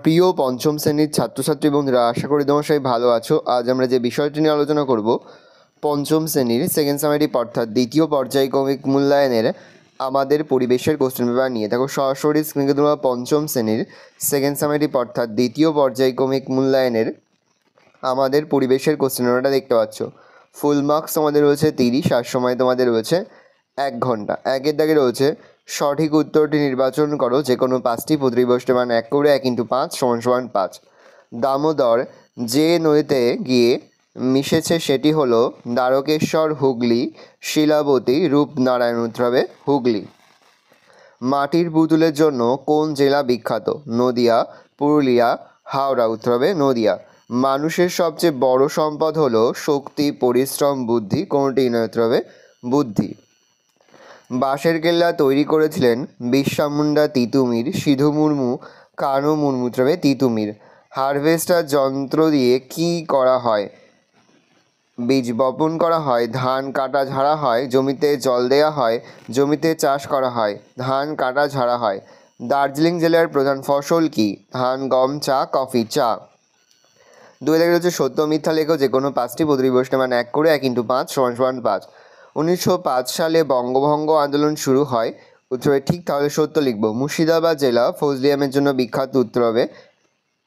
প্রিয় পঞ্চম শ্রেণীর ছাত্রছাত্রী বন্ধুরা, আশা করি তোমরা সবাই ভালো আছো। আজ আমরা যে বিষয়টি নিয়ে আলোচনা করব, পঞ্চম শ্রেণীর সেকেন্ড সামেটিভ অর্থাৎ দ্বিতীয় পর্যায়ক্রমিক মূল্যায়নের আমাদের পরিবেশের কোশ্চেন পেপার নিয়ে। দেখো সরাসরি স্ক্রিনে তোমরা পঞ্চম শ্রেণীর সেকেন্ড সামেটিভ অর্থাৎ দ্বিতীয় পর্যায়ক্রমিক মূল্যায়নের আমাদের পরিবেশের কোশ্চেন পেপারটা দেখতে পাচ্ছ। ফুল মার্কস তোমাদের রয়েছে 30, আর সময় তোমাদের রয়েছে 1 ঘন্টা। একের দাগে রয়েছে সঠিক উত্তরটি নির্বাচন করো, যে কোনো 5টি প্রতিবষ্টের মান 1 করে 1 × 5 = 5। দামোদর যে নদীতে গিয়ে মিশেছে সেটি হলো দ্বারকেশ্বর, হুগলি, শিলাবতী, রূপনারায়ণ। উত্তর হবে হুগলি। মাটির পুতুলের জন্য কোন জেলা বিখ্যাত? নদিয়া, পুরুলিয়া, হাওড়া। উত্তর হবে নদিয়া। মানুষের সবচেয়ে বড় সম্পদ হলো শক্তি, পরিশ্রম, বুদ্ধি। কোনটি নয়? উত্তর হবে বুদ্ধি। বাঁশের কেল্লা তৈরি করেছিলেন বিরসা মুন্ডা, তিতুমির, সিধু মুর্মু, কানু মুর্মু। উত্তর হবে তিতুমির। হারভেস্টার যন্ত্র দিয়ে কি করা হয়? বীজ বপন করা হয়, ধান কাটা ঝাড়া হয়, জমিতে জল দেওয়া হয়, জমিতে চাষ করা হয়। ধান কাটা ঝাড়া হয়। দার্জিলিং জেলার প্রধান ফসল কি? ধান, গম, চা, কফি। চা। 2 দাগে রয়েছে সত্য মিথ্যা লেখো, যে কোনো 5টি প্রতিবষ্টের মান 1 করে 1 × 5 = 5। 1905 সালে বঙ্গভঙ্গ আন্দোলন শুরু হয়। উত্তরে ঠিক, তাহলে সত্য লিখব। মুর্শিদাবাদ জেলা ফজলিয়ামের জন্য বিখ্যাত। উত্তর হবে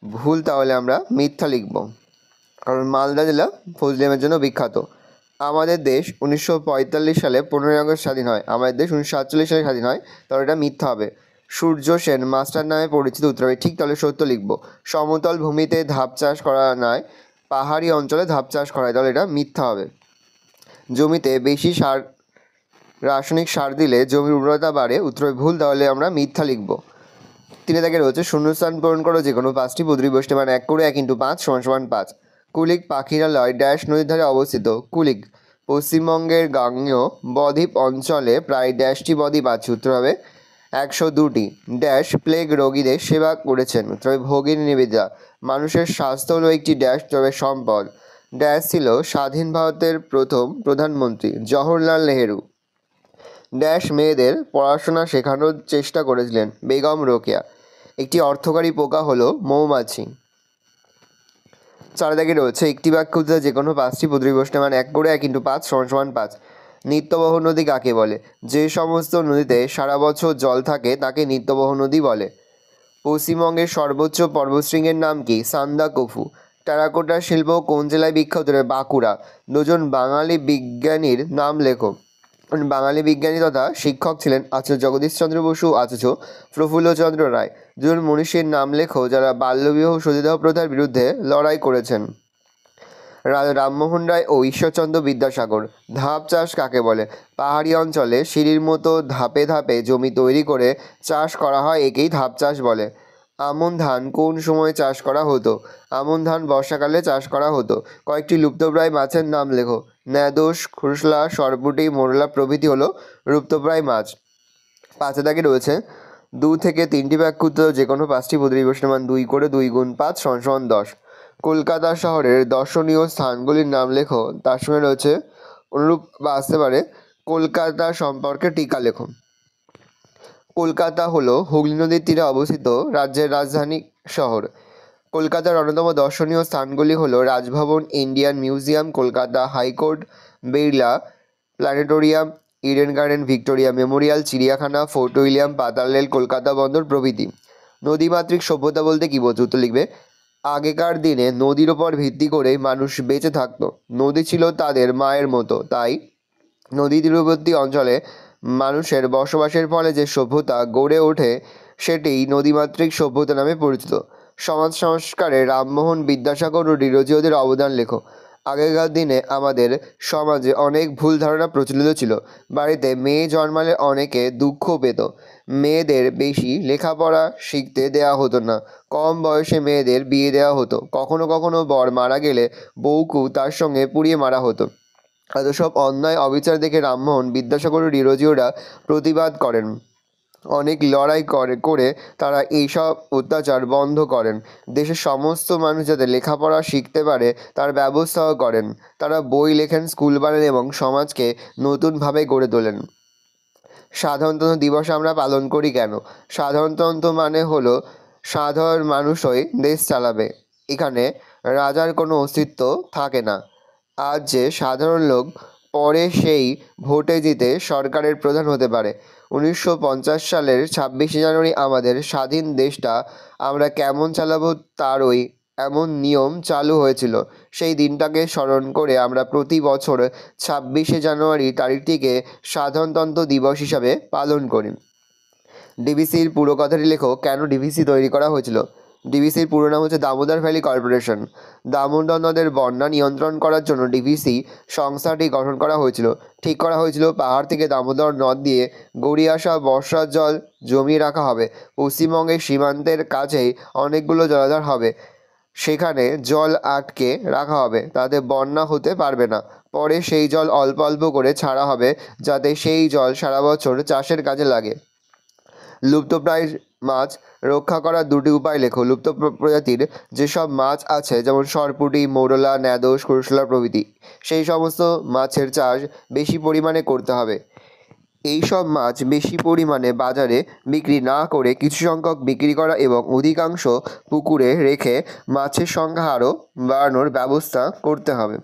ভুল, তাহলে আমরা মিথ্যা লিখব, কারণ মালদা জেলা ফজলিয়ামের জন্য বিখ্যাত। আমাদের দেশ 1945 সালে 15ই আগস্ট স্বাধীন হয়। আমাদের দেশ 1947 সালে স্বাধীন হয়, তাহলে এটা মিথ্যা হবে। সূর্য সেন মাস্টার নামে পরিচিত। উত্তর হবে ঠিক, তাহলে সত্য লিখব। সমতল ভূমিতে ধাপ চাষ করা নয়, পাহাড়ি অঞ্চলে ধাপ চাষ করা হয়, তাহলে এটা মিথ্যা হবে। জমিতে বেশি রাসায়নিক সার দিলে জমির উর্বরতা বাড়ে। উত্তর হবে ভুল, তাহলে আমরা মিথ্যা লিখব। 3 দাগে রয়েছে শূন্যস্থান পূরণ করো, যে কোনো 5টি প্রতিবষ্টের মান 1 করে 1 × 5 = 5। কুলিক পাখিরালয় ড্যাশ নদীর ধারে অবস্থিত? কুলিক পশ্চিমবঙ্গের গাঙ্গেয় বদ্বীপ অঞ্চলে প্রায় ড্যাশটি বদ্বীপ আছে। উত্তর হবে 102টি। ড্যাশ প্লেগ রোগীদের সেবা করেছেন? উত্তর হবে ভগিনী নিবেদিতা। মানুষের স্বাস্থ্য হলো একটি ড্যাশ, তবে সম্পদ। ড্যাশ ছিল স্বাধীন ভারতের প্রথম প্রধানমন্ত্রী? জওহরলাল নেহেরু। ড্যাশ মেয়েদের পড়াশোনা শেখানোর চেষ্টা করেছিলেন? বেগম রোকেয়া। একটি অর্থকারী পোকা হলো মৌমাছি। 4 দাগে রয়েছে একটি বাক্য উত্তর, যে কোনো 5টি প্রতিবষ্টের মান 1 করে 1 × 5 = 5। নিত্যবহ নদী কাকে বলে? যে সমস্ত নদীতে সারা বছর জল থাকে তাকে নিত্যবহ নদী বলে। পশ্চিমবঙ্গের সর্বোচ্চ পর্বতশৃঙ্গের নাম কি? সান্দাকফু। টেরাকোটা শিল্প কোন জেলায় বিখ্যাত? বাঁকুড়া। 2 জন বাঙালি বিজ্ঞানীর নাম লেখো। বাঙালি বিজ্ঞানী তথা শিক্ষক ছিলেন আচার্য জগদীশচন্দ্র বসু, আচার্য প্রফুল্লচন্দ্র রায়। 2 জন মনীষীর নাম লেখো যারা বাল্যবিবাহ সতীদাহ প্রথার বিরুদ্ধে লড়াই করেছেন। রামমোহন রায় ও ঈশ্বরচন্দ্র বিদ্যাসাগর। ধাপ চাষ কাকে বলে? পাহাড়ি অঞ্চলে সিঁড়ির মতো ধাপে ধাপে জমি তৈরি করে চাষ করা হয়, একেই ধাপ চাষ বলে। আমন ধান কোন সময় চাষ করা হতো? আমন ধান বর্ষাকালে চাষ করা হতো। কয়েকটি লুপ্তপ্রায় মাছের নাম লেখো। ন্যাদোস, খুরসলা, সরপুঁটি, মোরলা প্রভৃতি হলো লুপ্তপ্রায় মাছ। 5 দাগে রয়েছে 2 থেকে 3টি বাক্য উত্তর, যে কোনো 5টি প্রতিবষ্টের মান 2 করে 2 × 5 = 10। কলকাতা শহরের দর্শনীয় স্থানগুলির নাম লেখো, তার সঙ্গে রয়েছে অনুরূপ বা আসতে পারে কলকাতা সম্পর্কে টিকা লেখো। কলকাতা হলো হুগলি নদীর তীরে অবস্থিত রাজ্যের রাজধানী শহর। কলকাতার অন্যতম দর্শনীয় স্থানগুলি হলো Raj Bhavan, Indian museum, Kolkata high court, Birla planetarium, Eden garden, Victoria Memorial, চিড়িয়াখানা, ফোর্ট উইলিয়াম, পাতাল রেল, কলকাতা বন্দর প্রভৃতি। নদীমাতৃক সভ্যতা বলতে কী বোঝো? উত্তর লিখবে আগেকার দিনে নদীর ওপর ভিত্তি করেই মানুষ বেঁচে থাকতো। নদী ছিল তাদের মায়ের মতো, তাই নদী তীরবর্তী অঞ্চলে মানুষের বসবাসের ফলে যে সভ্যতা গড়ে ওঠে সেটিই নদীমাতৃক সভ্যতা নামে পরিচিত। সমাজ সংস্কারে রামমোহন, বিদ্যাসাগর ও ডিরোজিওদের অবদান লেখো। আগেকার দিনে আমাদের সমাজে অনেক ভুল ধারণা প্রচলিত ছিল। বাড়িতে মেয়ে জন্মালে অনেকে দুঃখ পেত। মেয়েদের বেশি লেখাপড়া শিখতে দেওয়া হতো না। কম বয়সে মেয়েদের বিয়ে দেওয়া হতো। কখনো কখনো বর মারা গেলে বউকেও তার সঙ্গে পুড়িয়ে মারা হতো। এত সব অন্যায় অবিচার দেখে রামমোহন, বিদ্যাসাগর ও ডিরোজিওরা প্রতিবাদ করেন। অনেক লড়াই করে তারা এইসব অত্যাচার বন্ধ করেন। দেশের সমস্ত মানুষ যাতে লেখাপড়া শিখতে পারে তার ব্যবস্থাও করেন। তারা বই লেখেন, স্কুল বানান এবং সমাজকে নতুনভাবে গড়ে তোলেন। সাধারণতন্ত্র দিবস আমরা পালন করি কেন? সাধারণতন্ত্র মানে হলো সাধারণ মানুষই দেশ চালাবে, এখানে রাজার কোনো অস্তিত্ব থাকে না। আজ যে সাধারণ লোক পরে সেই ভোটে জিতে সরকারের প্রধান হতে পারে। 1950 সালের 26শে জানুয়ারি আমাদের স্বাধীন দেশটা আমরা কেমন চালাবো তারই এমন নিয়ম চালু হয়েছিল। সেই দিনটাকে স্মরণ করে আমরা প্রতি বছর 26শে জানুয়ারি তারিখটিকে সাধারণতন্ত্র দিবস হিসাবে পালন করি। ডিভিসির পুরো কথাটি লেখো, কেন ডিভিসি তৈরি করা হয়েছিল? ডিভিসির পুরো নাম হচ্ছে দামোদর ভ্যালি কর্পোরেশন। দামোদর নদের বন্যা নিয়ন্ত্রণ করার জন্য ডিভিসি সংস্থাটি গঠন করা হয়েছিল। ঠিক করা হয়েছিল পাহাড় থেকে দামোদর নদ দিয়ে গড়িয়ে আসা বর্ষার জল জমিয়ে রাখা হবে। পশ্চিমবঙ্গের সীমান্তের কাছেই অনেকগুলো জলাধার হবে, সেখানে জল আটকে রাখা হবে, তাতে বন্যা হতে পারবে না। পরে সেই জল অল্প অল্প করে ছাড়া হবে, যাতে সেই জল সারা বছর চাষের কাজে লাগে। লুপ্তপ্রায় মাছ রক্ষা করার দুটি উপায় লেখো। লুপ্ত প্রজাতির যেসব মাছ আছে, যেমন সরপুঁটি, মৌরলা, ন্যাদোস, কুরুশলা প্রভৃতি, সেই সমস্ত মাছের চাষ বেশি পরিমাণে করতে হবে। এই সব মাছ বেশি পরিমাণে বাজারে বিক্রি না করে কিছু সংখ্যক বিক্রি করা এবং অধিকাংশ পুকুরে রেখে মাছের সংখ্যা আরও বাড়ানোর ব্যবস্থা করতে হবে।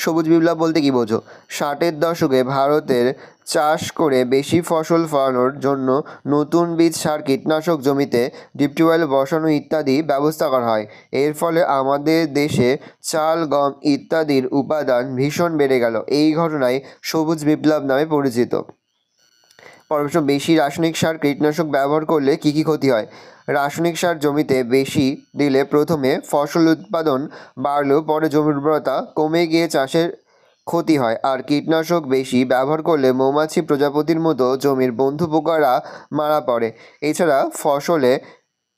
সবুজ বিপ্লব বলতে কী বোঝো? 60-এর দশকে ভারতের চাষ করে বেশি ফসল ফলানোর জন্য নতুন বীজ, সার, কীটনাশক জমিতে ডিপ টিউবওয়েল বসানো ইত্যাদি ব্যবস্থা করা হয়। এর ফলে আমাদের দেশে চাল, গম ইত্যাদির উপাদান ভীষণ বেড়ে গেল। এই ঘটনায় সবুজ বিপ্লব নামে পরিচিত। প্রশ্ন, বেশি রাসায়নিক সার কীটনাশক ব্যবহার করলে কী কী ক্ষতি হয়? রাসায়নিক সার জমিতে বেশি দিলে প্রথমে ফসল উৎপাদন বাড়লেও পরে জমির উর্বরতা কমে গিয়ে চাষের ক্ষতি হয়। আর কীটনাশক বেশি ব্যবহার করলে মৌমাছি প্রজাপতির মতো জমির বন্ধু পোকারা মারা পড়ে। এছাড়া ফসলে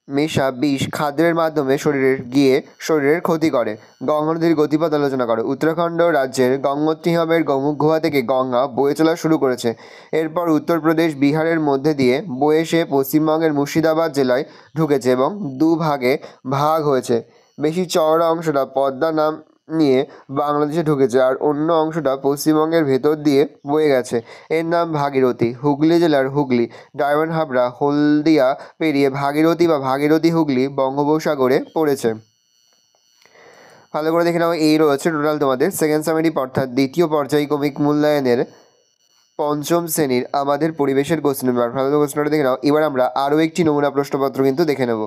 মেশা বিষ খাদ্যের মাধ্যমে শরীরের ক্ষতি করে। গঙ্গা নদীর গতিপথ আলোচনা করো। উত্তরাখণ্ড রাজ্যের গঙ্গোত্রী হ্রদের গোমুখ গুহা থেকে গঙ্গা বয়ে চলা শুরু করেছে। এরপর উত্তরপ্রদেশ, বিহারের মধ্যে দিয়ে বয়ে এসে পশ্চিমবঙ্গের মুর্শিদাবাদ জেলায় ঢুকেছে এবং দুভাগে ভাগ হয়েছে। বেশি চওড়া অংশটা পদ্মা নাম নিয়ে বাংলাদেশে ঢুকেছে, আর অন্য অংশটা পশ্চিমবঙ্গের ভেতর দিয়ে বয়ে গেছে। এর নাম ভাগীরথী। হুগলি জেলার হুগলি, ডায়মন্ড হাবড়া, হলদিয়া পেরিয়ে ভাগীরথী বা ভাগীরথী হুগলি বঙ্গোপসাগরে পড়েছে। ভালো করে দেখে নাও, এই রয়েছে টোটাল তোমাদের সেকেন্ড সামেটিভ অর্থাৎ দ্বিতীয় পর্যায়ক্রমিক মূল্যায়নের পঞ্চম শ্রেণীর আমাদের পরিবেশের কোশ্চেন পেপার। ভালো কোশ্চেনটা দেখে নাও। এবার আমরা আরও একটি নমুনা প্রশ্নপত্র কিন্তু দেখে নেব।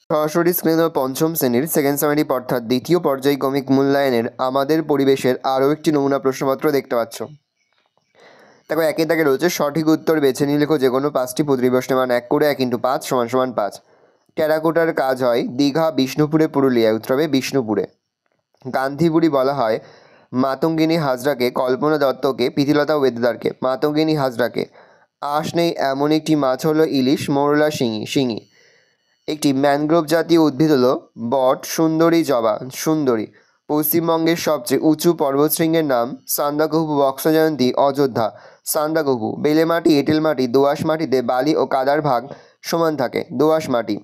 সরাসরি স্ক্রিনে পঞ্চম শ্রেণীর সেকেন্ড সামেটিভ অর্থাৎ দ্বিতীয় পর্যায়ক্রমিক মূল্যায়নের আমাদের পরিবেশের আরও একটি নমুনা প্রশ্নপত্র দেখতে পাচ্ছ। দেখো, একে দাগে রয়েছে সঠিক উত্তর বেছে নিয়ে লেখো যে কোনো 5টি প্রতিপ্রশ্নের মান 1 করে 1 × 5 = 5। টেরাকোটার কাজ হয় দীঘা, বিষ্ণুপুরে, পুরুলিয়ায়। উত্তর হবে বিষ্ণুপুরে। গান্ধী বুড়ি বলা হয় মাতঙ্গিনী হাজরাকে, কল্পনা দত্তকে, প্রীতিলতা ওয়েদেদারকে। মাতঙ্গিনী হাজরাকে। আঁশ নেই এমন একটি মাছ হলো ইলিশ, মৌরলা, শিঙি। একটি ম্যানগ্রোভ জাতীয় উদ্ভিদ হলো বট, সুন্দরী, জবা। সুন্দরী। পশ্চিমবঙ্গের সবচেয়ে উঁচু পর্বতশৃঙ্গের নাম সান্দাকফু, বক্সা জয়ন্তী, অযোধ্যা। সান্দাকফু। বেলে মাটি, এঁটেল মাটি, দোআঁশ মাটিতে বালি ও কাদার ভাগ সমান থাকে। দোআঁশ মাটি।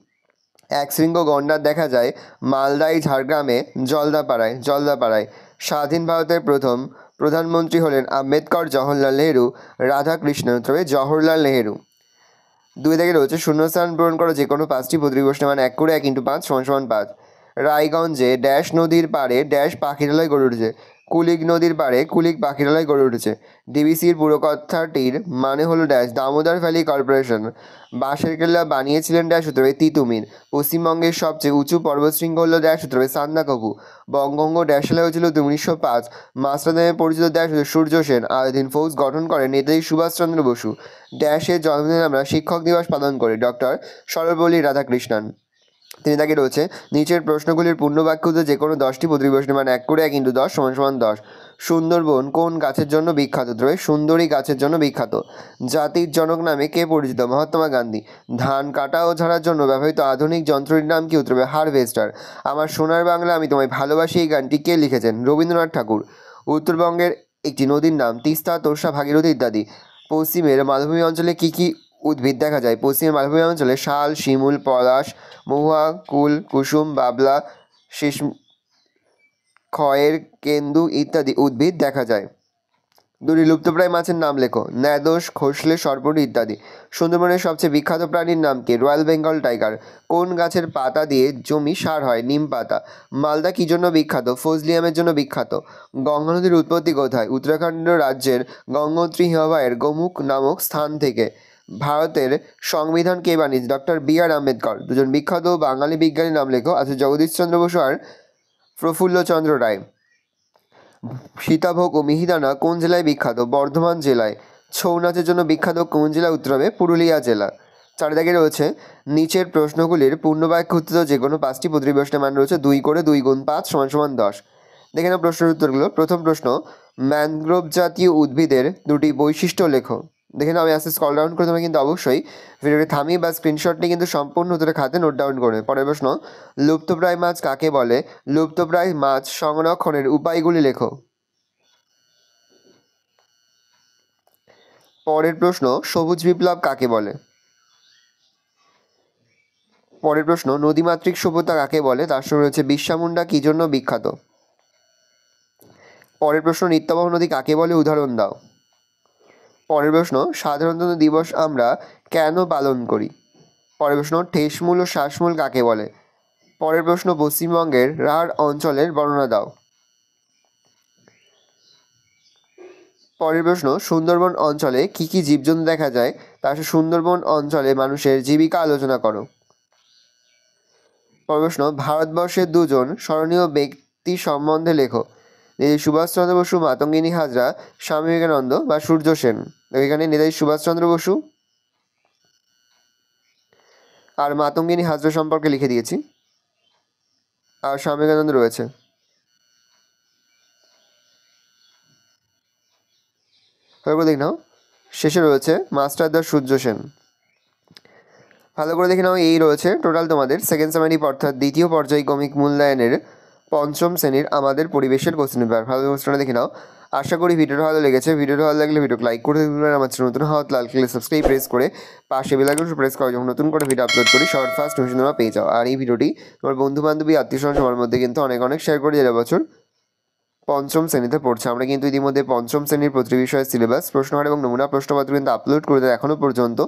এক শৃঙ্গ গন্ডার দেখা যায় মালদায়, ঝাড়গ্রামে, জলদাপাড়ায়। স্বাধীন ভারতের প্রথম প্রধানমন্ত্রী হলেন আম্বেদকর, জওহরলাল নেহেরু, রাধাকৃষ্ণন। তবে জওহরলাল নেহেরু। 2 দাগে রয়েছে শূন্যস্থান পূরণ করো যে কোনো 5টি প্রতিপ্রশ্নের মান 1 করে 1 × 5 = 5। রায়গঞ্জে ড্যাশ নদীর পাড়ে ড্যাশ পাখিরালয় গড়ে উঠেছে। কুলিক নদীর পাড়ে কুলিক পাখিরালয় গড়ে উঠেছে। ডিভিসির পুরো কথাটির মানে হলো ড্যাশ দামোদর ভ্যালি কর্পোরেশন। বাঁশের কেল্লা বানিয়েছিলেন ড্যাশ। উত্তর হবে তিতুমির। পশ্চিমবঙ্গের সবচেয়ে উঁচু পর্বতশৃঙ্গ হলো ড্যাশ। উত্তর হবে সান্দাকফু। বঙ্গভঙ্গ ড্যাশ সালে হয়েছিল 1905। মাস্টার নামে পরিচিত ড্যাশ সূর্য সেন। আলাদিন ফৌজ গঠন করেন নেতাজি সুভাষচন্দ্র বসু। ড্যাশের জন্মদিনে আমরা শিক্ষক দিবস পালন করি। ডক্টর সর্বপল্লী রাধাকৃষ্ণন। 3 দাগে রয়েছে নিচের প্রশ্নগুলির পূর্ণবাক্য যে কোনো 10টি প্রতিপ্রশ্নের মান 1 করে 1 × 10 = 10। সুন্দরবন কোন গাছের জন্য বিখ্যাত? উত্তর হবে সুন্দরী গাছের জন্য বিখ্যাত। জাতির জনক নামে কে পরিচিত? মহাত্মা গান্ধী। ধান কাটা ও ঝাড়ার জন্য ব্যবহৃত আধুনিক যন্ত্রটির নাম কি? উত্তর হবে হারভেস্টার। আমার সোনার বাংলা আমি তোমায় ভালোবাসি এই গানটি কে লিখেছেন? রবীন্দ্রনাথ ঠাকুর। উত্তরবঙ্গের একটি নদীর নাম তিস্তা, তোর্ষা, ভাগীরথী ইত্যাদি। পশ্চিমের মালভূমি অঞ্চলে কী কী উদ্ভিদ দেখা যায়? পশ্চিমের মালভূমি অঞ্চলে শাল, শিমুল, পলাশ, মহুয়া, কুল, কুসুম, বাবলা, খয়ের কেন্দু ইত্যাদি উদ্ভিদ দেখা যায়। দুটি লুপ্তপ্রায় মাছের নাম লেখো। ন্যাদোস, খোসলে, সরপুঁটি ইত্যাদি। সুন্দরবনের সবচেয়ে বিখ্যাত প্রাণীর নাম কি? Royal Bengal tiger. কোন গাছের পাতা দিয়ে জমি সার হয়? নিম পাতা। মালদা কী জন্য বিখ্যাত? ফজলিয়ামের জন্য বিখ্যাত। গঙ্গা নদীর উৎপত্তি কোথায়? উত্তরাখণ্ড রাজ্যের গঙ্গোত্রী হিমবাহের গোমুখ নামক স্থান থেকে। ভারতের সংবিধান কে বানিয়েছে? Doctor B R. আম্বেদকর। দুজন বিখ্যাত বাঙালি বিজ্ঞানীর নাম লেখো। আছে জগদীশচন্দ্র বসু আর প্রফুল্লচন্দ্র রায়। সীতাভোগ ও মিহিদানা কোন জেলায় বিখ্যাত? বর্ধমান জেলায়। ছৌ নাচের জন্য বিখ্যাত কোন জেলা? উত্তর হবে পুরুলিয়া জেলা। 4 দাগে রয়েছে নিচের প্রশ্নগুলির পূর্ণবাক্যে উত্তর যে কোনো 5টি প্রতিটি প্রশ্নের মান রয়েছে 2 করে 2 গুণ 5 = 10। দেখে নাও প্রশ্নের উত্তরগুলো। প্রথম প্রশ্ন, ম্যানগ্রোভ জাতীয় উদ্ভিদের দুটি বৈশিষ্ট্য লেখো। দেখে নাও, আমি আস্তে স্ক্রল ডাউন করে তোমরা কিন্তু অবশ্যই ভিডিওটি থামিয়ে বা স্ক্রিনশট নিয়ে কিন্তু সম্পূর্ণ উত্তরের খাতে নোট ডাউন করবে। পরের প্রশ্ন, লুপ্তপ্রায় মাছ কাকে বলে? লুপ্তপ্রায় মাছ সংরক্ষণের উপায়গুলি লেখো। পরের প্রশ্ন, সবুজ বিপ্লব কাকে বলে? পরের প্রশ্ন, নদীমাতৃক সভ্যতা কাকে বলে? তার সঙ্গে রয়েছে বিরসা মুন্ডা কী জন্য বিখ্যাত? পরের প্রশ্ন, নিত্যবহ নদী কাকে বলে? উদাহরণ দাও। পরের প্রশ্ন, সাধারণতন্ত্র দিবস আমরা কেন পালন করি? পরের প্রশ্ন, ঠেসমূল ও শ্বাসমূল কাকে বলে? পরের প্রশ্ন, পশ্চিমবঙ্গের রাঢ় অঞ্চলের বর্ণনা দাও। পরের প্রশ্ন, সুন্দরবন অঞ্চলে কী কী জীবজন্তু দেখা যায়? তার সাথে সুন্দরবন অঞ্চলে মানুষের জীবিকা আলোচনা করো। পরের প্রশ্ন, ভারতবর্ষের দুজন স্মরণীয় ব্যক্তি সম্বন্ধে লেখো। নেতাজি সুভাষচন্দ্র বসু, মাতঙ্গিনী হাজরা, স্বামী বিবেকানন্দ বা সূর্য সেন। এখানে নেতাজি সুভাষচন্দ্র বসু আর মাতঙ্গিনী হাজরা সম্পর্কে লিখে দিয়েছি, আর স্বামী বিবেকানন্দ রয়েছে। তারপর দেখে নাও, শেষে রয়েছে মাস্টারদা সূর্য সেন। ভালো করে দেখে নাও, এই রয়েছে টোটাল তোমাদের সেকেন্ড সামারিপ অর্থাৎ দ্বিতীয় পর্যায়ক্রমিক মূল্যায়নের 5ম শ্রেণীর আমাদের পরিবেশের কোশ্চেন পেপার। ভালো কোশ্চেনটা দেখে নাও। আশা করি ভিডিওটা ভালো লেগেছে। ভিডিওটা ভালো লাগলে ভিডিওকে লাইক করে দেবেন। আমার চ্যানেল নতুন হওয়া লাল কালার সাবস্ক্রাইব প্রেস করে পাশে বেল আইকন প্রেস করে যখন নতুন করে ভিডিও আপলোড করি সবার ফার্স্ট নোটিফিকেশন তোমরা পেয়ে যাও। আর এই ভিডিওটি তোমার বন্ধু বান্ধবী আত্মীয়স্বজন সবার মধ্যে কিন্তু অনেক অনেক শেয়ার করে যারা বছর 5ম শ্রেণীতে পড়ছে। আমরা কিন্তু ইতিমধ্যে 5ম শ্রেণীর প্রতিটি বিষয়ের সিলেবাস, প্রশ্নহার এবং নমুনা প্রশ্নপত্র কিন্তু আপলোড করে দেয় এখনও পর্যন্ত।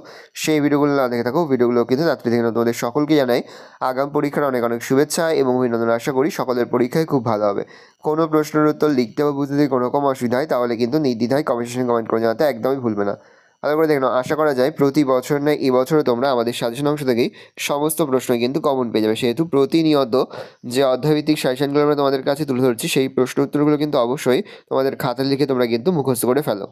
সেই ভিডিওগুলো না দেখে থাকো, ভিডিওগুলো কিন্তু তাড়াতাড়ি দেখে নাও। তোমাদের সকলকে জানাই আগাম পরীক্ষার অনেক অনেক শুভেচ্ছা এবং অভিনন্দন। আশা করি সকলের পরীক্ষায় খুব ভালো হবে। কোনো প্রশ্নের উত্তর লিখতে বা বুঝতে যদি কোনো রকম অসুবিধা হয় তাহলে কিন্তু নির্দ্বিধায় কমেন্ট সেকশনে কমেন্ট করে জানাতে একদমই ভুলবে না। ভালো করে দেখে নাও। আশা করা যায় প্রতি বছর নয় এবছরও তোমরা আমাদের সাজেশন অংশ থেকেই সমস্ত প্রশ্নই কিন্তু কমন পেয়ে যাবে। সেহেতু প্রতিনিয়ত যে অধ্যায়ভিত্তিক সাজেশনগুলো আমরা তোমাদের কাছে তুলে ধরছি সেই প্রশ্ন উত্তরগুলো কিন্তু অবশ্যই তোমাদের খাতা লিখে তোমরা কিন্তু মুখস্থ করে ফেলো।